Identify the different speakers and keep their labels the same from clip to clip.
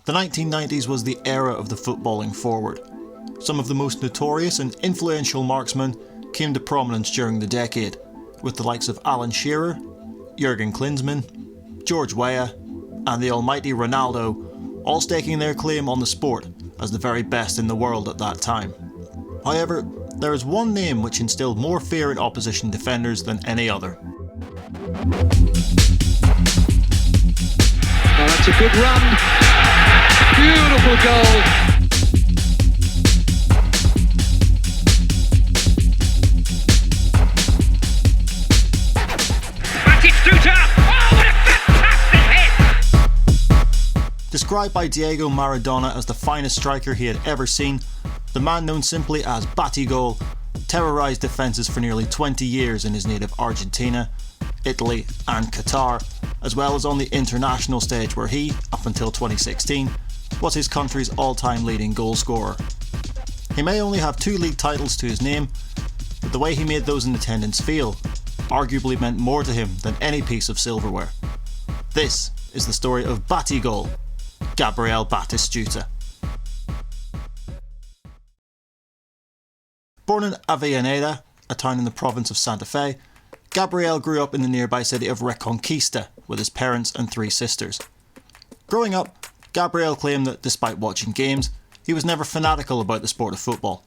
Speaker 1: The 1990s was the era of the footballing forward. Some of the most notorious and influential marksmen came to prominence during the decade, with the likes of Alan Shearer, Jurgen Klinsmann, George Weah, and the almighty Ronaldo, all staking their claim on the sport as the very best in the world at that time. However, there is one name which instilled more fear in opposition defenders than any other.
Speaker 2: Oh, that's a good run. Beautiful goal.
Speaker 3: Batistuta! Oh, what a fantastic hit!
Speaker 1: Described by Diego Maradona as the finest striker he had ever seen, the man known simply as Batigol terrorised defences for nearly 20 years in his native Argentina, Italy and Qatar, as well as on the international stage where he, up until 2016, was his country's all-time leading goalscorer. He may only have 2 league titles to his name, but the way he made those in attendance feel arguably meant more to him than any piece of silverware. This is the story of Batigol, Gabriel Batistuta. Born in Avellaneda, a town in the province of Santa Fe, Gabriel grew up in the nearby city of Reconquista with his parents and 3 sisters. Growing up, Gabriel claimed that despite watching games, he was never fanatical about the sport of football.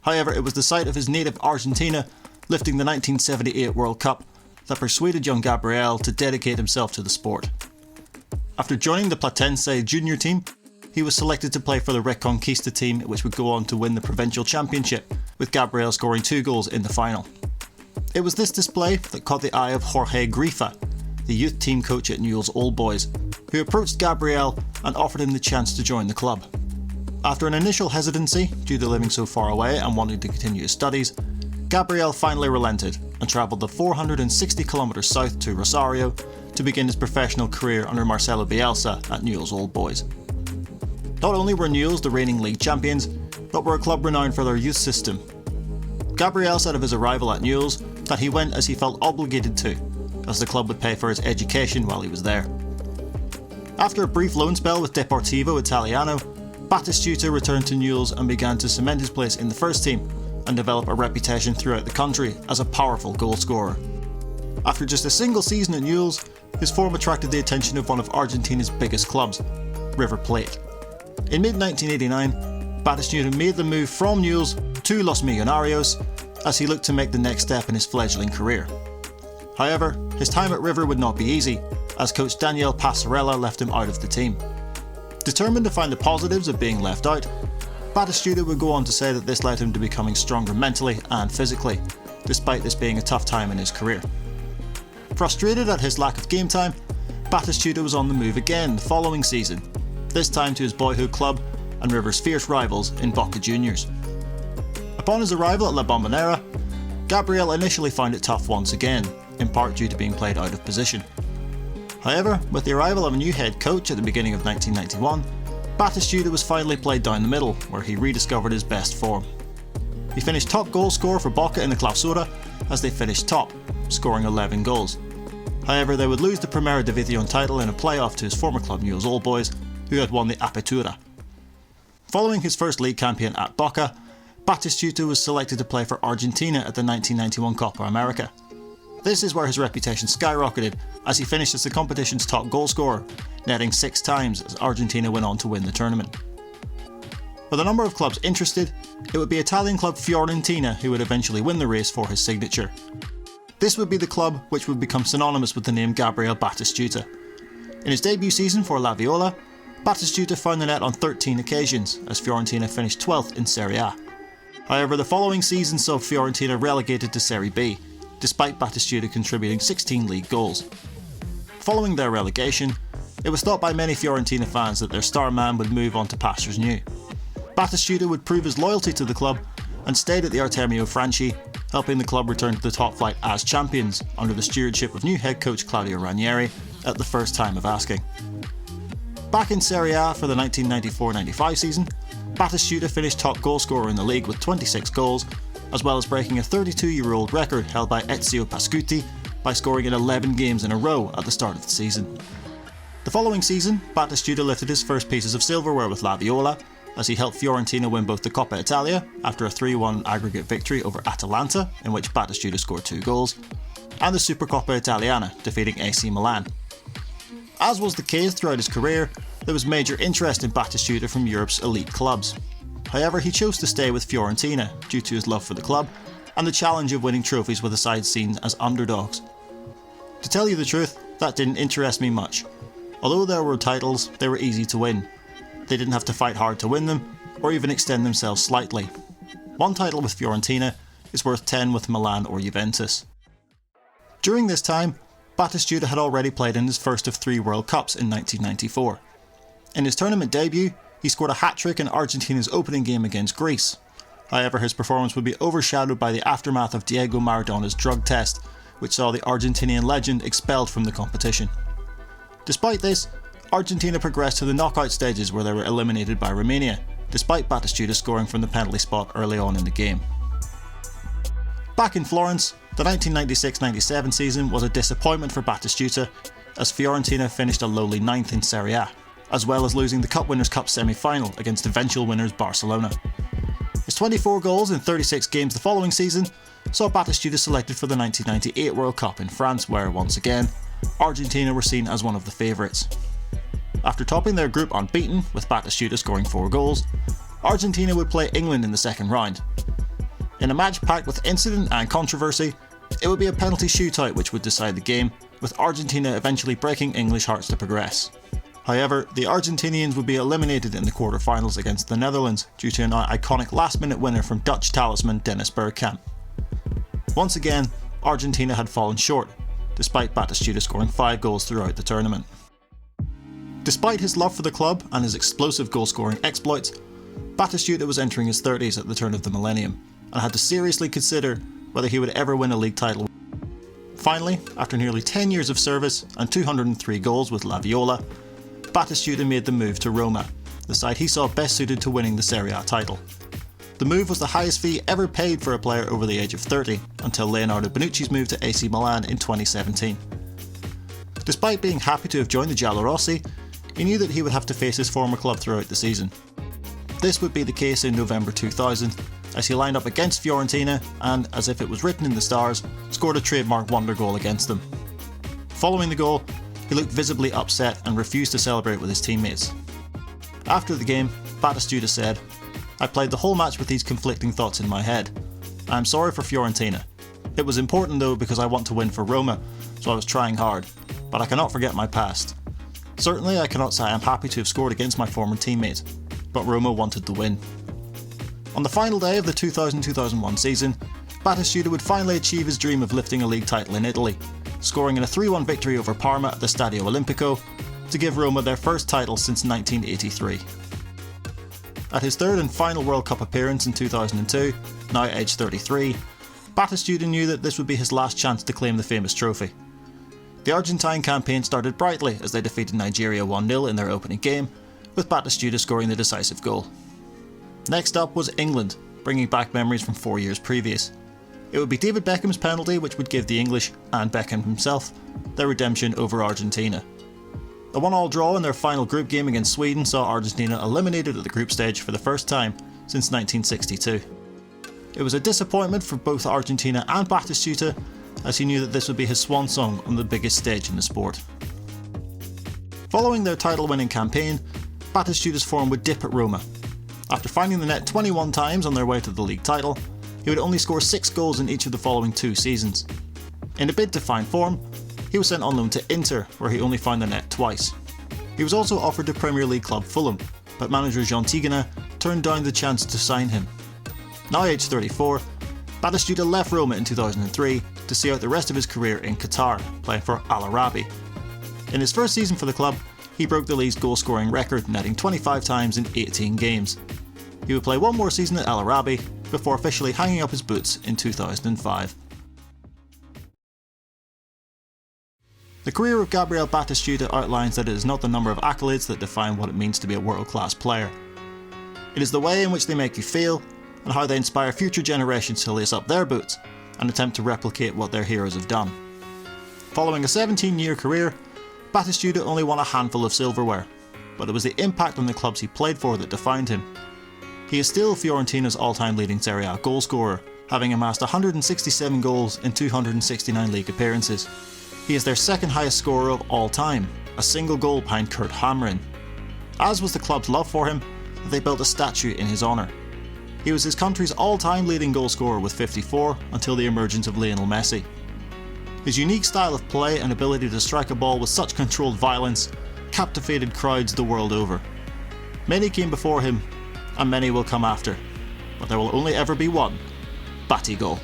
Speaker 1: However, it was the sight of his native Argentina lifting the 1978 World Cup that persuaded young Gabriel to dedicate himself to the sport. After joining the Platense junior team, he was selected to play for the Reconquista team, which would go on to win the provincial championship, with Gabriel scoring 2 goals in the final. It was this display that caught the eye of Jorge Grifa, the youth team coach at Newell's Old Boys, who approached Gabriel and offered him the chance to join the club. After an initial hesitancy due to living so far away and wanting to continue his studies, Gabriel finally relented and travelled the 460 kilometres south to Rosario to begin his professional career under Marcelo Bielsa at Newell's Old Boys. Not only were Newell's the reigning league champions, but were a club renowned for their youth system. Gabriel said of his arrival at Newell's that he went as he felt obligated to, as the club would pay for his education while he was there. After a brief loan spell with Deportivo Italiano, Batistuta returned to Newell's and began to cement his place in the first team and develop a reputation throughout the country as a powerful goalscorer. After just a single season at Newell's, his form attracted the attention of one of Argentina's biggest clubs, River Plate. In mid-1989, Batistuta made the move from Newell's to Los Millonarios as he looked to make the next step in his fledgling career. However, his time at River would not be easy, as coach Daniel Passarella left him out of the team. Determined to find the positives of being left out, Batistuta would go on to say that this led him to becoming stronger mentally and physically, despite this being a tough time in his career. Frustrated at his lack of game time, Batistuta was on the move again the following season, this time to his boyhood club and River's fierce rivals in Boca Juniors. Upon his arrival at La Bombonera, Gabriel initially found it tough once again, in part due to being played out of position. However, with the arrival of a new head coach at the beginning of 1991, Batistuta was finally played down the middle, where he rediscovered his best form. He finished top goal scorer for Boca in the Clausura as they finished top, scoring 11 goals. However, they would lose the Primera División title in a playoff to his former club Newell's Old Boys, who had won the Apertura. Following his first league campaign at Boca, Batistuta was selected to play for Argentina at the 1991 Copa America. This is where his reputation skyrocketed as he finished as the competition's top goalscorer, netting 6 times as Argentina went on to win the tournament. With a number of clubs interested, it would be Italian club Fiorentina who would eventually win the race for his signature. This would be the club which would become synonymous with the name Gabriel Batistuta. In his debut season for La Viola, Batistuta found the net on 13 occasions, as Fiorentina finished 12th in Serie A. However, the following season saw Fiorentina relegated to Serie B, despite Batistuta contributing 16 league goals. Following their relegation, it was thought by many Fiorentina fans that their star man would move on to pastures new. Batistuta would prove his loyalty to the club and stayed at the Artemio Franchi, helping the club return to the top flight as champions under the stewardship of new head coach Claudio Ranieri at the first time of asking. Back in Serie A for the 1994-95 season, Batistuta finished top goalscorer in the league with 26 goals, as well as breaking a 32-year-old record held by Ezio Pascuti by scoring in 11 games in a row at the start of the season. The following season, Batistuta lifted his first pieces of silverware with La Viola, as he helped Fiorentina win both the Coppa Italia after a 3-1 aggregate victory over Atalanta, in which Batistuta scored 2 goals, and the Supercoppa Italiana, defeating AC Milan. As was the case throughout his career, there was major interest in Batistuta from Europe's elite clubs. However, he chose to stay with Fiorentina due to his love for the club and the challenge of winning trophies with a side seen as underdogs. To tell you the truth, that didn't interest me much. Although there were titles, they were easy to win. They didn't have to fight hard to win them, or even extend themselves slightly. One title with Fiorentina is worth 10 with Milan or Juventus. During this time, Batistuta had already played in his first of 3 World Cups in 1994. In his tournament debut, he scored a hat-trick in Argentina's opening game against Greece. However, his performance would be overshadowed by the aftermath of Diego Maradona's drug test, which saw the Argentinian legend expelled from the competition. Despite this, Argentina progressed to the knockout stages where they were eliminated by Romania, despite Batistuta scoring from the penalty spot early on in the game. Back in Florence, the 1996-97 season was a disappointment for Batistuta, as Fiorentina finished a lowly 9th in Serie A, as well as losing the Cup Winners' Cup semi-final against eventual winners Barcelona. His 24 goals in 36 games the following season saw Batistuta selected for the 1998 World Cup in France, where, once again, Argentina were seen as one of the favourites. After topping their group unbeaten, with Batistuta scoring 4 goals, Argentina would play England in the second round. In a match packed with incident and controversy, it would be a penalty shootout which would decide the game, with Argentina eventually breaking English hearts to progress. However, the Argentinians would be eliminated in the quarter-finals against the Netherlands due to an iconic last-minute winner from Dutch talisman Dennis Bergkamp. Once again, Argentina had fallen short, despite Batistuta scoring 5 goals throughout the tournament. Despite his love for the club and his explosive goal-scoring exploits, Batistuta was entering his 30s at the turn of the millennium, and had to seriously consider whether he would ever win a league title. Finally, after nearly 10 years of service and 203 goals with La Viola, Batistuta made the move to Roma, the side he saw best suited to winning the Serie A title. The move was the highest fee ever paid for a player over the age of 30, until Leonardo Bonucci's move to AC Milan in 2017. Despite being happy to have joined the Giallorossi, he knew that he would have to face his former club throughout the season. This would be the case in November 2000, as he lined up against Fiorentina and, as if it was written in the stars, scored a trademark wonder goal against them. Following the goal, he looked visibly upset and refused to celebrate with his teammates. After the game, Batistuta said, "I played the whole match with these conflicting thoughts in my head. I am sorry for Fiorentina. It was important though because I want to win for Roma, so I was trying hard, but I cannot forget my past. Certainly I cannot say I am happy to have scored against my former teammate, but Roma wanted the win." On the final day of the 2000-2001 season, Batistuta would finally achieve his dream of lifting a league title in Italy, scoring in a 3-1 victory over Parma at the Stadio Olimpico to give Roma their first title since 1983. At his third and final World Cup appearance in 2002, now aged 33, Batistuta knew that this would be his last chance to claim the famous trophy. The Argentine campaign started brightly as they defeated Nigeria 1-0 in their opening game, with Batistuta scoring the decisive goal. Next up was England, bringing back memories from 4 years previous. It would be David Beckham's penalty which would give the English, and Beckham himself, their redemption over Argentina. A 1-1 draw in their final group game against Sweden saw Argentina eliminated at the group stage for the first time since 1962. It was a disappointment for both Argentina and Batistuta, as he knew that this would be his swan song on the biggest stage in the sport. Following their title-winning campaign, Batistuta's form would dip at Roma. After finding the net 21 times on their way to the league title, he would only score 6 goals in each of the following 2 seasons. In a bid to find form, he was sent on loan to Inter, where he only found the net twice. He was also offered to Premier League club Fulham, but manager Jean Tigana turned down the chance to sign him. Now aged 34, Batistuta left Roma in 2003 to see out the rest of his career in Qatar, playing for Al Arabi. In his first season for the club, he broke the league's goal-scoring record, netting 25 times in 18 games. He would play 1 more season at Al Arabi before officially hanging up his boots in 2005. The career of Gabriel Batistuta outlines that it is not the number of accolades that define what it means to be a world-class player. It is the way in which they make you feel, and how they inspire future generations to lace up their boots and attempt to replicate what their heroes have done. Following a 17-year career, Batistuta only won a handful of silverware, but it was the impact on the clubs he played for that defined him. He is still Fiorentina's all-time leading Serie A goalscorer, having amassed 167 goals in 269 league appearances. He is their second highest scorer of all time, a single goal behind Kurt Hamrin. As was the club's love for him, they built a statue in his honour. He was his country's all-time leading goalscorer with 54 until the emergence of Lionel Messi. His unique style of play and ability to strike a ball with such controlled violence captivated crowds the world over. Many came before him, and many will come after, but there will only ever be one Batigol.